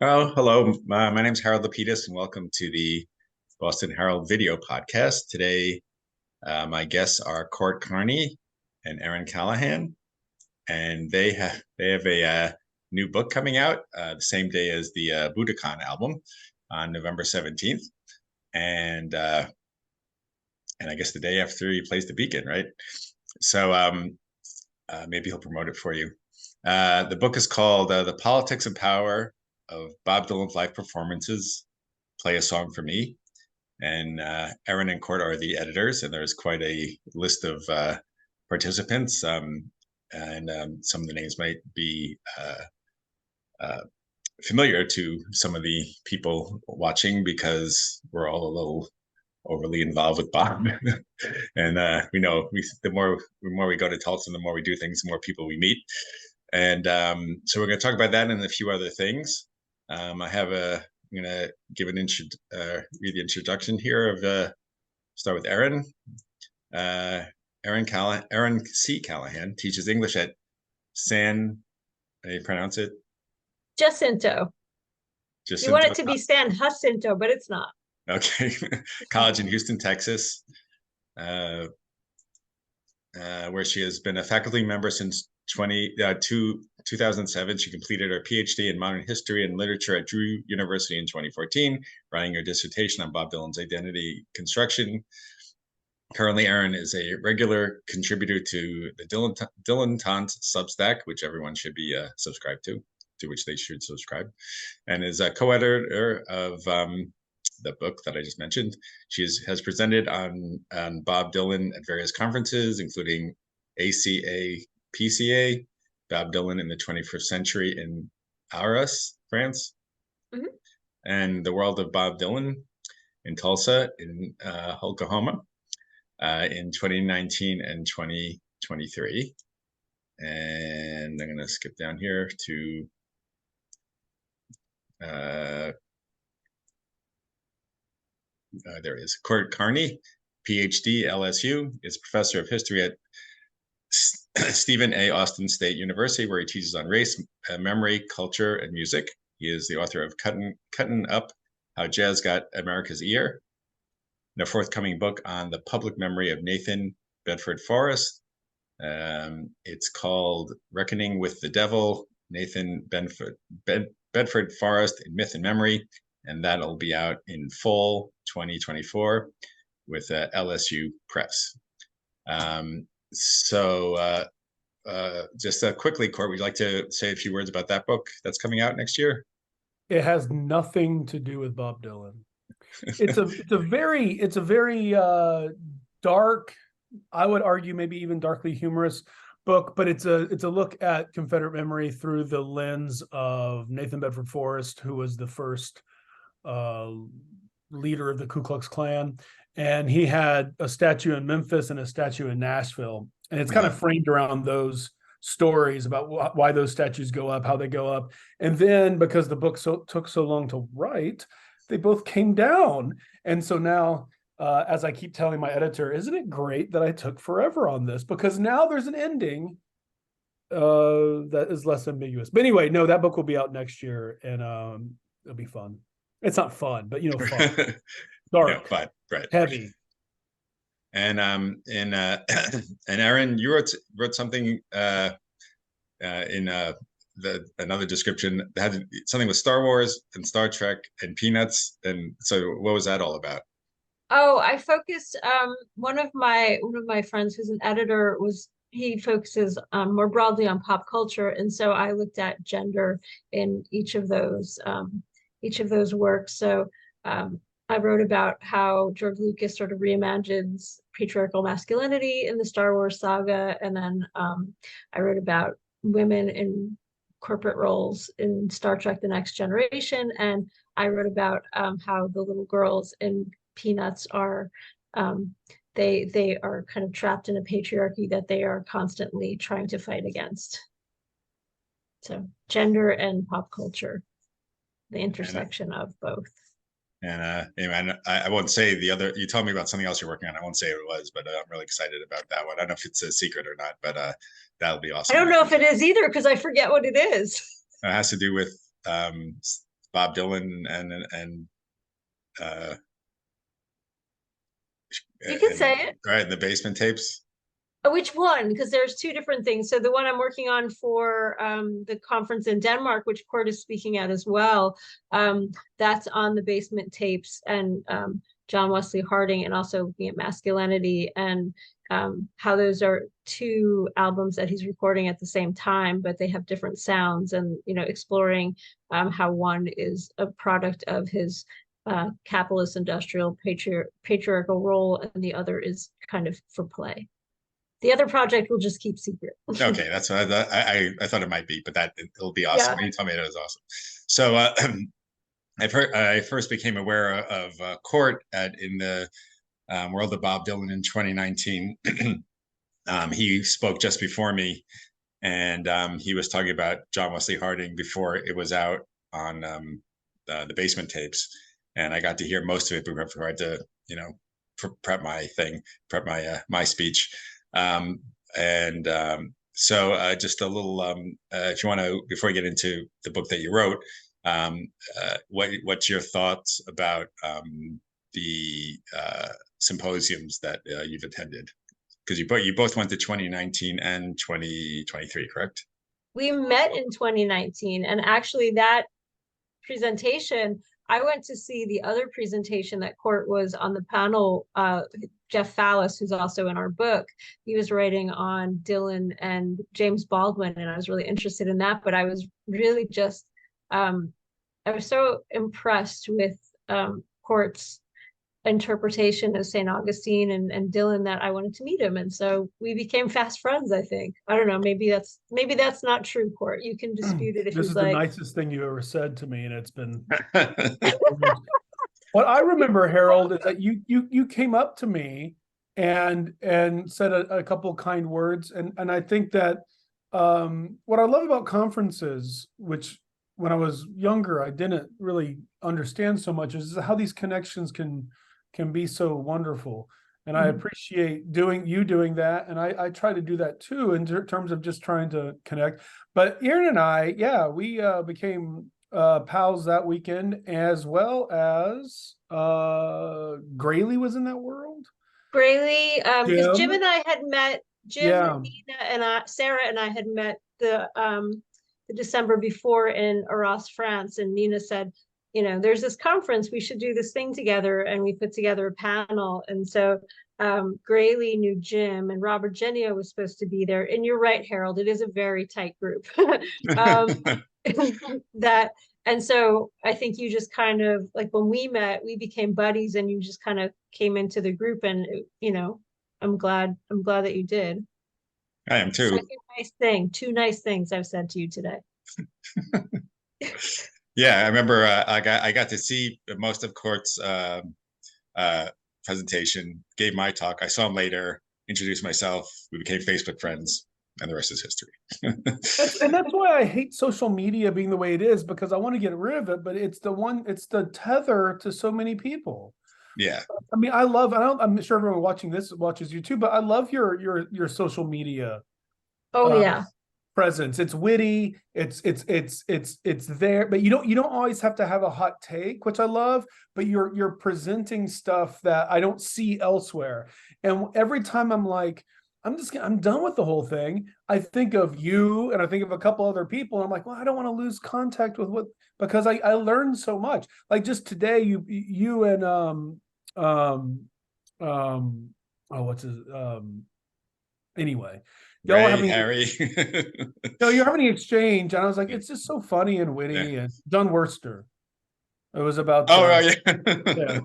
Oh, hello. My name's Harold Lapidus, and welcome to the Boston Herald video podcast. Today, my guests are Carney and Erin Callahan, and they have a new book coming out the same day as the Budokan album on November 17th, and uh, and I guess the day after he plays the Beacon, right? So maybe he'll promote it for you. The book is called "The Politics and Power of Bob Dylan's Live Performances." Play a song for me. And Erin and Court are the editors, and there's quite a list of participants. And some of the names might be uh, familiar to some of the people watching because we're all a little overly involved with Bob. And we know the more we go to Tulsa, the more we do things, the more people we meet. And so we're going to talk about that and a few other things. I'm going to give read the introduction here start with Erin. Uh, Erin C. Callahan teaches English at San, how do you pronounce it? Jacinto. You want Jacinto. it to be San Jacinto, but it's not. Okay. College in Houston, Texas, uh, where she has been a faculty member since 2007. She completed her PhD in modern history and literature at Drew University in 2014, writing her dissertation on Bob Dylan's identity construction. Currently, Erin is a regular contributor to the Dylan Tons Substack, which everyone should be subscribed to which they should subscribe, and is a co-editor of the book that I just mentioned. Has presented on Bob Dylan at various conferences, including ACA, PCA, Bob Dylan in the 21st Century in Arras, France, Mhm. and The World of Bob Dylan in Tulsa, in Oklahoma, in 2019 and 2023. And I'm going to skip down here to there is Carney, PhD, LSU, is professor of history at Stephen A. Austin State University, where he teaches on race, memory, culture, and music. He is the author of Cutting Up How Jazz Got America's Ear, the forthcoming book on the public memory of Nathan Bedford Forrest. It's called Reckoning with the Devil, Nathan Bedford Forrest in Myth and Memory, and that'll be out in fall 2024 with LSU Press. Just quickly, Court, would you like to say a few words about that book that's coming out next year? It has nothing to do with Bob Dylan. It's a very dark, I would argue maybe even darkly humorous book, but it's a look at Confederate memory through the lens of Nathan Bedford Forrest, who was the first leader of the Ku Klux Klan, and he had a statue in Memphis and a statue in Nashville, and it's kind of framed around those stories about why those statues go up, how they go up, and then because the book took so long to write, they both came down, and so now. As I keep telling my editor, isn't it great that I took forever on this? Because now there's an ending that is less ambiguous. But anyway, no, that book will be out next year, and it'll be fun. It's not fun, but fun, dark, but right, heavy. And Erin, you wrote something in another description that had something with Star Wars and Star Trek and Peanuts, and so what was that all about? Oh, I focused one of my friends who's an editor was he focuses more broadly on pop culture, and so I looked at gender in each of those works. So I wrote about how George Lucas sort of reimagines patriarchal masculinity in the Star Wars saga, and then I wrote about women in corporate roles in Star Trek: The Next Generation, and I wrote about how the little girls in Peanuts are they are kind of trapped in a patriarchy that they are constantly trying to fight against. So gender and pop culture, the intersection of both. And I won't say the other. You told me about something else you're working on. I won't say what it was, but I'm really excited about that one. I don't know if it's a secret or not, but that'll be I awesome. don't know if it is either because I forget what it is. It has to do with Bob Dylan and You can say it. right, the basement tapes. Which one? Because there's two different things. So the one I'm working on for the conference in Denmark, which Court is speaking at as well, that's on the basement tapes and John Wesley Harding, and also looking at masculinity and how those are two albums that he's recording at the same time, but they have different sounds, and exploring how one is a product of his capitalist industrial patriarchal role, and the other is kind of for play. The other project we'll just keep secret. Okay, that's what I thought it might be, but it'll be awesome. Yeah. When you told me that, it was awesome. So I first became aware of Court in the world of Bob Dylan in 2019. He spoke just before me, and he was talking about John Wesley Harding before it was out on the basement tapes, and I got to hear most of it before I had to, prep my speech. So just a little, if you want to, before we get into the book that you wrote, what's your thoughts about the symposiums that you've attended? Because you both went to 2019 and 2023, correct? We met in 2019, and actually that presentation, I went to see the other presentation that Court was on the panel. Jeff Fallis, who's also in our book, he was writing on Dylan and James Baldwin, and I was really interested in that. But I was really just, I was so impressed with Court's interpretation of St. Augustine and Dylan that I wanted to meet him, and so we became fast friends. I think, I don't know, maybe that's not true, Court. You can dispute it if this you'd is like. The nicest thing you ever said to me, and it's been what I remember, Harold, is that you came up to me and said a couple of kind words, and I think that what I love about conferences, which when I was younger I didn't really understand so much, is how these connections can be so wonderful. And I appreciate doing that, and I try to do that too in terms of just trying to connect. But Erin and I, we became pals that weekend, as well as Grayley was in that world. Grayley, because Jim Jim? and I had met, Yeah. Nina, and Sarah and I had met the December before in Arras, France, and Nina said, there's this conference, we should do this thing together, and we put together a panel. And so Grayley knew Jim, and Robert Genio was supposed to be there. And you're right, Harold, it is a very tight group. And so I think you just kind of, like, when we met, we became buddies, and you just kind of came into the group, and I'm glad that you did. I am too. Second nice thing, two nice things I've said to you today. Yeah, I remember I got to see most of Court's presentation, gave my talk. I saw him later, introduced myself. We became Facebook friends, and the rest is history. And that's why I hate social media being the way it is, because I want to get rid of it, but it's the tether to so many people. Yeah. I mean, I'm sure everyone watching this watches you too, but I love your social media. Oh yeah. Presence. It's witty. It's there, but you don't always have to have a hot take, which I love, but you're presenting stuff that I don't see elsewhere. And every time I'm like, I'm done with the whole thing, I think of you, and I think of a couple other people, and I'm like, well, I don't want to lose contact with because I learned so much. Like just today, you and what's his anyway. Harry. You're having an exchange, and I was like, it's just so funny and witty. Yeah. And John Worster. It was about yeah.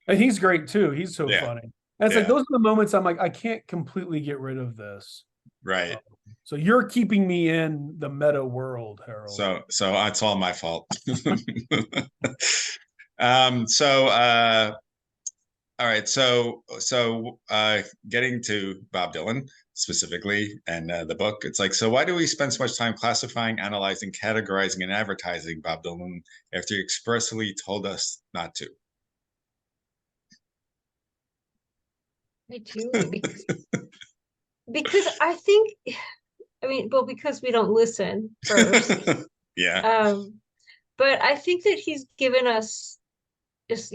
And he's great too. He's so funny. And it's like those are the moments I'm like, I can't completely get rid of this. Right. So you're keeping me in the meta world, Harold. So it's all my fault. All right. So getting to Bob Dylan specifically and the book, it's like, so why do we spend so much time classifying, analyzing, categorizing, and advertising Bob Dylan after he expressly told us not to? Me too. Because I think, because we don't listen first. Yeah. but I think that he's given us just,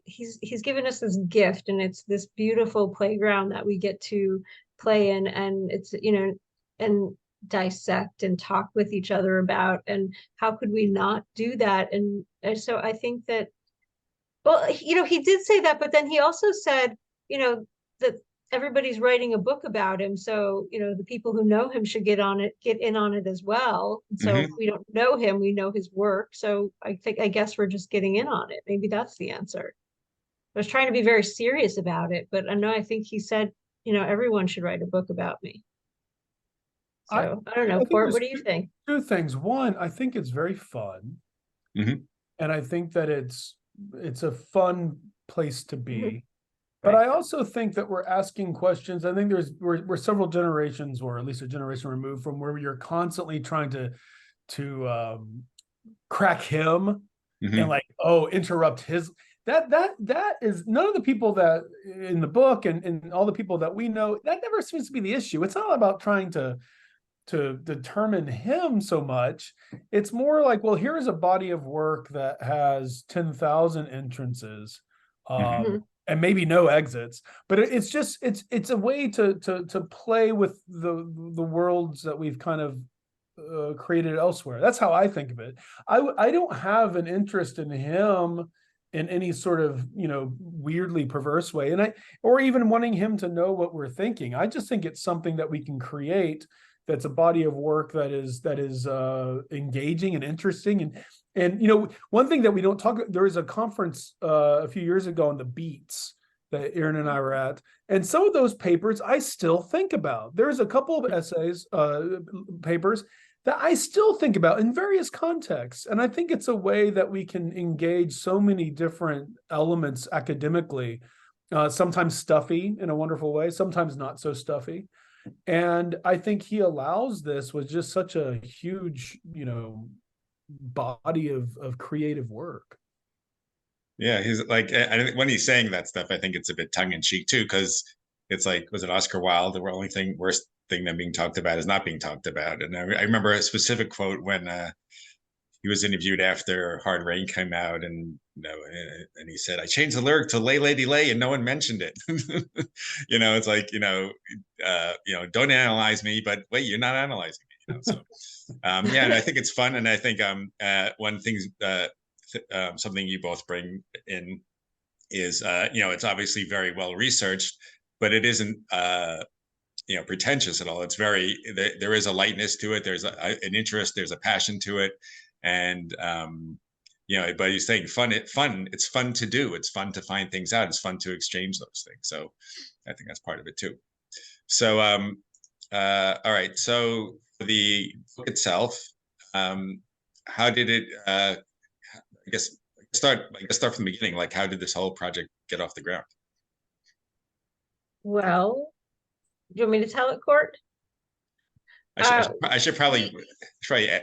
he's given us this gift, and it's this beautiful playground that we get to play in, and it's, and dissect and talk with each other about, and how could we not do that? And so I think that, well, he did say that, but then he also said, that everybody's writing a book about him. So, the people who know him should get in on it as well. And so Mm-hmm. if we don't know him, we know his work. So I guess we're just getting in on it. Maybe that's the answer. I was trying to be very serious about it, but I think he said, everyone should write a book about me. I, So I don't know, I think Court, there's what do you think? two things. One, I think it's very fun. Mm-hmm. And I think that it's a fun place to be. Mhm. But Right. I also think that we're asking questions. I think we're several generations, or at least a generation removed from where you're constantly trying to crack him and Mm-hmm. like, oh, interrupt his. That is none of the people that in the book and all the people that we know, that never seems to be the issue. It's not about trying to determine him so much. It's more like, well, here is a body of work that has 10,000 entrances, Mm-hmm. Mhm. and maybe no exits, but it's just it's a way to play with the worlds that we've kind of created elsewhere. That's how I think of it. I don't have an interest in him in any sort of weirdly perverse way, and I or even wanting him to know what we're thinking. I just think it's something that we can create, that's a body of work that is engaging and interesting. And one thing that we don't talk, there was a conference a few years ago on the beats that Erin and I were at, and some of those papers I still think about. There's a couple of essays, papers that I still think about in various contexts. And I think it's a way that we can engage so many different elements academically, sometimes stuffy in a wonderful way, sometimes not so stuffy. And I think he allows this with just such a huge, body of creative work. Yeah, he's like, I think when he's saying that stuff, I think it's a bit tongue in cheek too, because it's like, was it Oscar Wilde? The only thing worst thing than being talked about is not being talked about. And I remember a specific quote when he was interviewed after Hard Rain came out, and and he said, "I changed the lyric to Lay Lady Lay, and no one mentioned it." It's like don't analyze me, but wait, you're not analyzing me. So yeah, and I think it's fun, and I think one thing something you both bring in is it's obviously very well researched, but it isn't pretentious at all. It's very there is a lightness to it. There's an interest. There's a passion to it, and but he's saying fun. It's fun to do. It's fun to find things out. It's fun to exchange those things. So I think that's part of it too. So all right. So the book itself, how did it? I guess start from the beginning. Like, how did this whole project get off the ground? Well, do you want me to tell it, Court? I should probably We try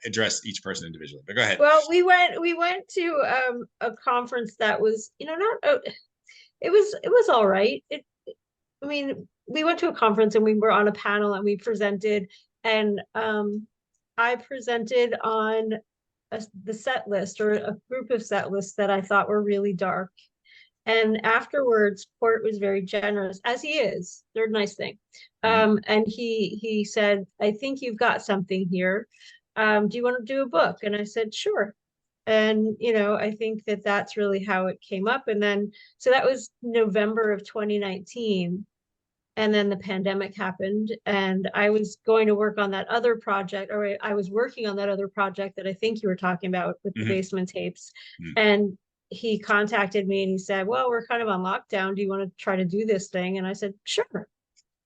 address each person individually, but go ahead. Well, we went to a conference that was, not it was all right. I mean, we went to a conference and we were on a panel and we presented, and I presented on the set list, or a group of set lists that I thought were really dark. And afterwards, Port was very generous, as he is. They're a nice thing. And he said, "I think you've got something here. Do you want to do a book?" And I said, "Sure." And I think that that's really how it came up. And then, so that was November of 2019. And then the pandemic happened, and I was going to work on that other project, or I was working on that other project that I think you were talking about with the Mm-hmm. basement tapes. Mm-hmm. And he contacted me and he said, "Well, we're kind of on lockdown. Do you want to try to do this thing?" And I said, "Sure."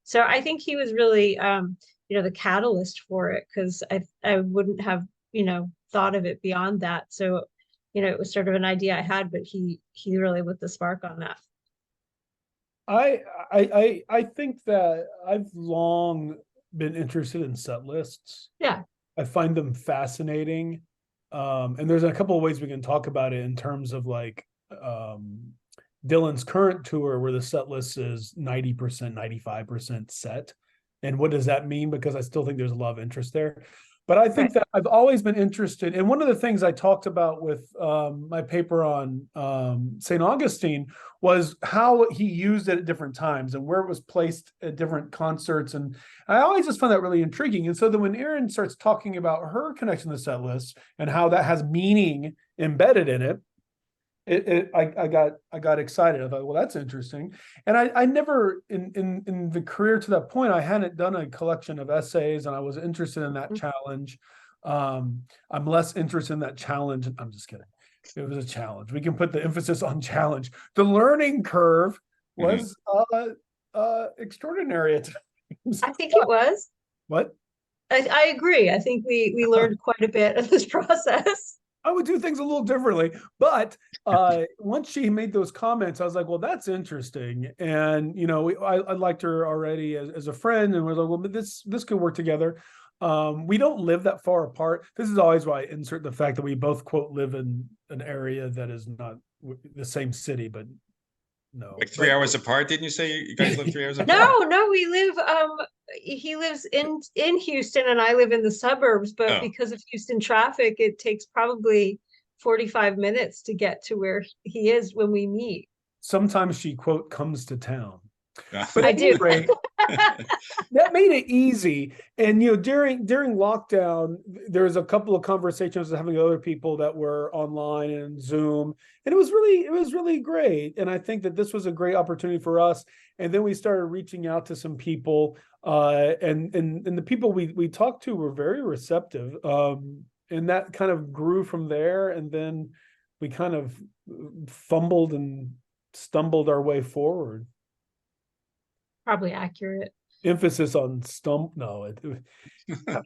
So I think he was really, the catalyst for it, because I wouldn't have, thought of it beyond that. So, it was sort of an idea I had, but he really lit the spark on that. I think that I've long been interested in set lists. Yeah. I find them fascinating. And there's a couple of ways we can talk about it in terms of like Dylan's current tour, where the set list is 90%, 95% set. And what does that mean? Because I still think there's a lot of interest there. But I think Right. that I've always been interested, and one of the things I talked about with my paper on St. Augustine was how he used it at different times and where it was placed at different concerts. And I always just found that really intriguing. And so then when Erin starts talking about her connection to set lists and how that has meaning embedded in it, I got excited. I thought, well, that's interesting. And I never in the career to that point, I hadn't done a collection of essays, and I was interested in that challenge. I'm less interested in that challenge. I'm just kidding. It was a challenge. We can put the emphasis on challenge. The learning curve was extraordinary at times. I think it was. What? I agree. I think we learned quite a bit of this process. I would do things a little differently. But once she made those comments, I was like, well, that's interesting. And, you know, I liked her already as a friend, and we're like, well, but this could work together. We don't live that far apart. This is always why I insert the fact that we both, quote, live in an area that is not the same city, but no. Like 3 hours apart, didn't you say you guys live 3 hours apart? No, we live he lives in Houston and I live in the suburbs, but Oh. because of Houston traffic, it takes probably 45 minutes to get to where he is when we meet. Sometimes she, quote, comes to town. But I do. Rate, that made it easy. And you know, during lockdown, there was a couple of conversations I was having with other people that were online and Zoom, and it was really great. And I think that this was a great opportunity for us. And then we started reaching out to some people, and the people we talked to were very receptive. And that kind of grew from there. And then we kind of fumbled and stumbled our way forward. Probably accurate. Emphasis on stump. No, it's not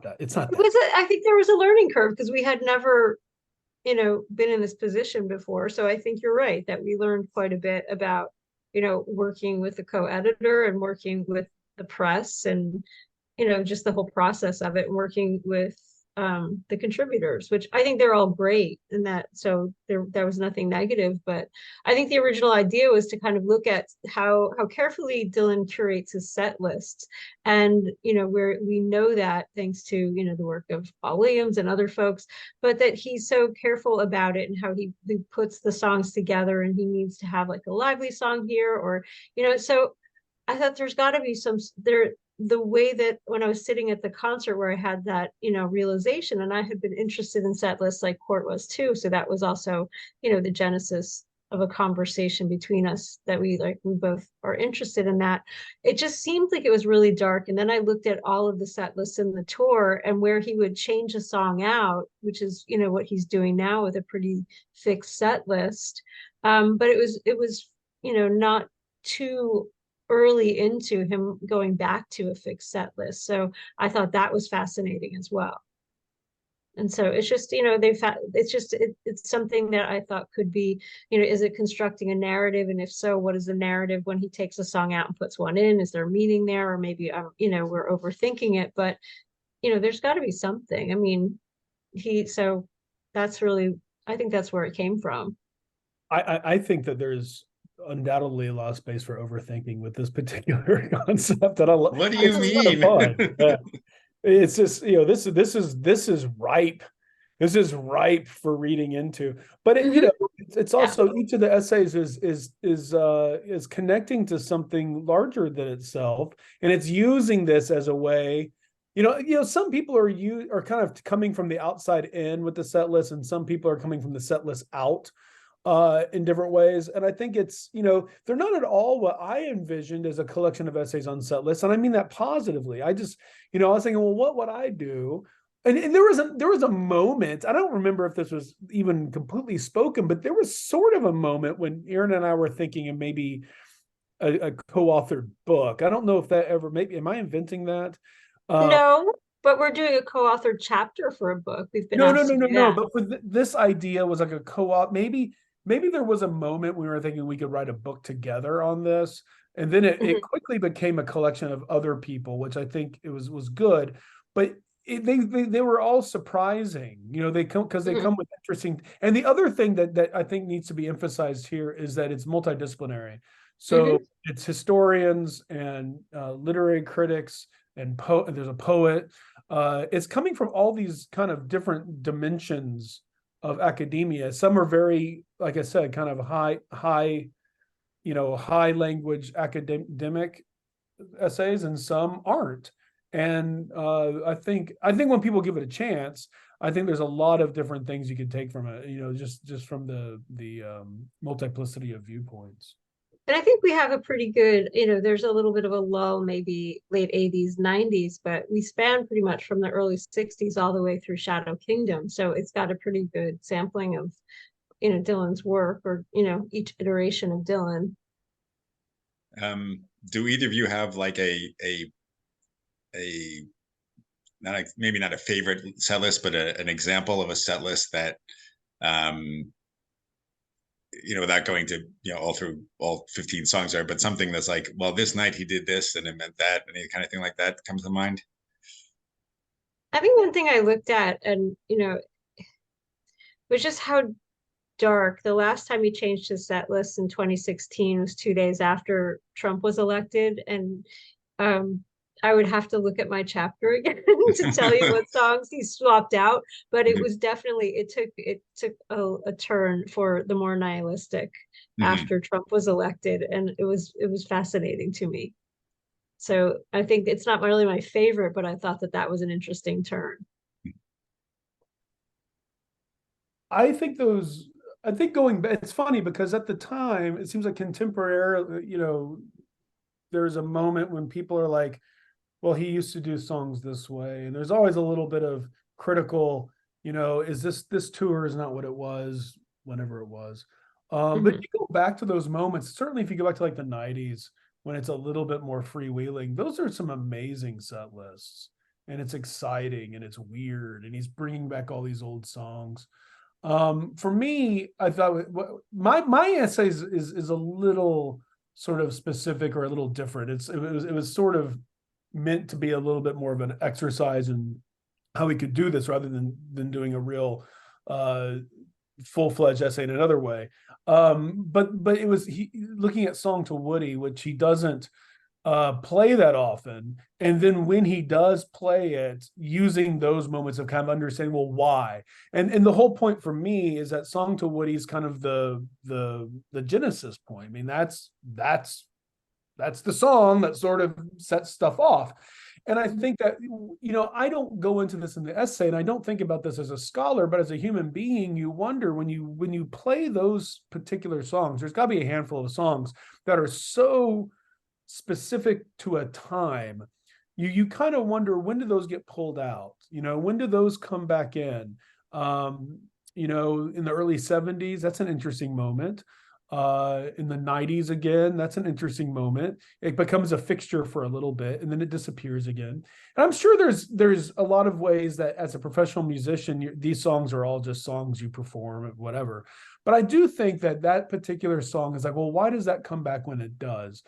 that. It's not that. I think there was a learning curve because we had never, been in this position before. So I think you're right that we learned quite a bit about, working with the co-editor and working with the press and, just the whole process of it, and working with the contributors, which I think they're all great, and so there was nothing negative. But I think the original idea was to kind of look at how carefully Dylan curates his set lists, and where we know that thanks to the work of Paul Williams and other folks, but that he's so careful about it and how he puts the songs together, and he needs to have like a lively song here, or so I thought there's got to be the way that when I was sitting at the concert where I had that, realization, and I had been interested in set lists like Court was too. So that was also, the genesis of a conversation between us that we both are interested in that. It just seemed like it was really dark. And then I looked at all of the set lists in the tour and where he would change a song out, which is, what he's doing now with a pretty fixed set list. But it was, not too early into him going back to a fixed set list. So I thought that was fascinating as well. And so it's just, it's something that I thought could be, is it constructing a narrative? And if so, what is the narrative when he takes a song out and puts one in? Is there meaning there? Or maybe, we're overthinking it, but, there's got to be something. I mean, so that's really, I think that's where it came from. I think that there's undoubtedly a lot of space for overthinking with this particular concept that I love. What do you mean? It's just, this is ripe. This is ripe for reading into. But it's also each of the essays is connecting to something larger than itself, and it's using this as a way. Some people are kind of coming from the outside in with the set list, and some people are coming from the set list out in different ways. And I think it's, they're not at all what I envisioned as a collection of essays on set lists. And I mean that positively. I just, I was thinking, well, what would I do? And there was a moment, I don't remember if this was even completely spoken, but there was sort of a moment when Erin and I were thinking of maybe a co-authored book. I don't know if that ever, maybe, am I inventing that? No. But we're doing a co-authored chapter for a book. We've been no. But for this idea was like a co-op. Maybe there was a moment we were thinking we could write a book together on this, and then it quickly became a collection of other people, which I think it was good. But they were all surprising, they come because they come with interesting. And the other thing that I think needs to be emphasized here is that it's multidisciplinary. So it's historians and literary critics and there's a poet. it's coming from all these kind of different dimensions of academia. Some are very, like I said, kind of high language academic essays, and some aren't. And I think when people give it a chance, I think there's a lot of different things you could take from it, just from the multiplicity of viewpoints. And I think we have a pretty good, there's a little bit of a lull, maybe late 80s, 90s, but we span pretty much from the early 60s all the way through Shadow Kingdom. So it's got a pretty good sampling of, Dylan's work, or, each iteration of Dylan. Do either of you have like maybe not a favorite set list, but an example of a set list that, without going to, all through all 15 songs there, but something that's like, well, this night he did this and it meant that, any kind of thing like that comes to mind? I think one thing I looked at, and, was just how dark. The last time he changed his set list in 2016 was 2 days after Trump was elected. And I would have to look at my chapter again to tell you what songs he swapped out. But it was definitely, it took a turn for the more nihilistic after Trump was elected. And it was fascinating to me. So I think it's not really my favorite, but I thought that was an interesting turn. I think going back, it's funny because at the time, it seems like contemporary, there's a moment when people are like, well, he used to do songs this way. And there's always a little bit of critical, is this tour is not what it was, whenever it was. But you go back to those moments, certainly if you go back to like the 90s, when it's a little bit more freewheeling, those are some amazing set lists. And it's exciting and it's weird. And he's bringing back all these old songs. For me, I thought my essays is a little sort of specific or a little different. It was sort of meant to be a little bit more of an exercise in how we could do this rather than doing a real full-fledged essay in another way. But it was looking at Song to Woody, which he doesn't play that often, and then when he does play it, using those moments of kind of understanding, well, why, and the whole point for me is that Song to Woody is kind of the genesis point. I mean, that's the song that sort of sets stuff off. And I think that, I don't go into this in the essay, and I don't think about this as a scholar, but as a human being, you wonder when you play those particular songs, there's got to be a handful of songs that are so specific to a time, you kind of wonder, when do those get pulled out? When do those come back in? In the early 70s, that's an interesting moment. In the 90s, again, that's an interesting moment. It becomes a fixture for a little bit, and then it disappears again. And I'm sure there's a lot of ways that as a professional musician, these songs are all just songs you perform, whatever. But I do think that particular song is like, well, why does that come back when it does?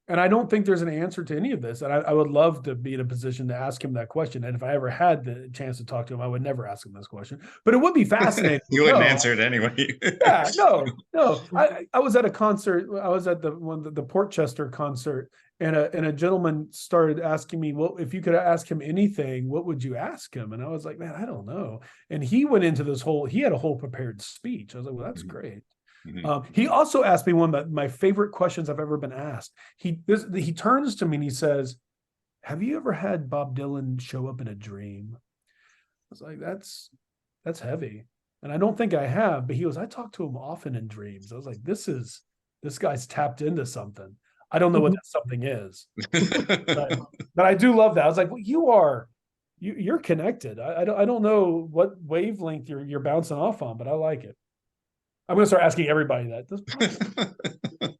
And I don't think there's an answer to any of this. And I would love to be in a position to ask him that question. And if I ever had the chance to talk to him, I would never ask him this question. But it would be fascinating. You wouldn't answer it anyway. Yeah, no. I was at a concert. I was at the Portchester concert, and a gentleman started asking me, well, if you could ask him anything, what would you ask him? And I was like, man, I don't know. And he went into he had a whole prepared speech. I was like, well, that's great. He also asked me one of my favorite questions I've ever been asked. He turns to me and he says, have you ever had Bob Dylan show up in a dream? I was like, that's heavy. And I don't think I have, but he goes, I talk to him often in dreams. I was like, this guy's tapped into something. I don't know what that something is, but I do love that. I was like, well, you're connected. I don't know what wavelength you're bouncing off on, but I like it. I'm going to start asking everybody that.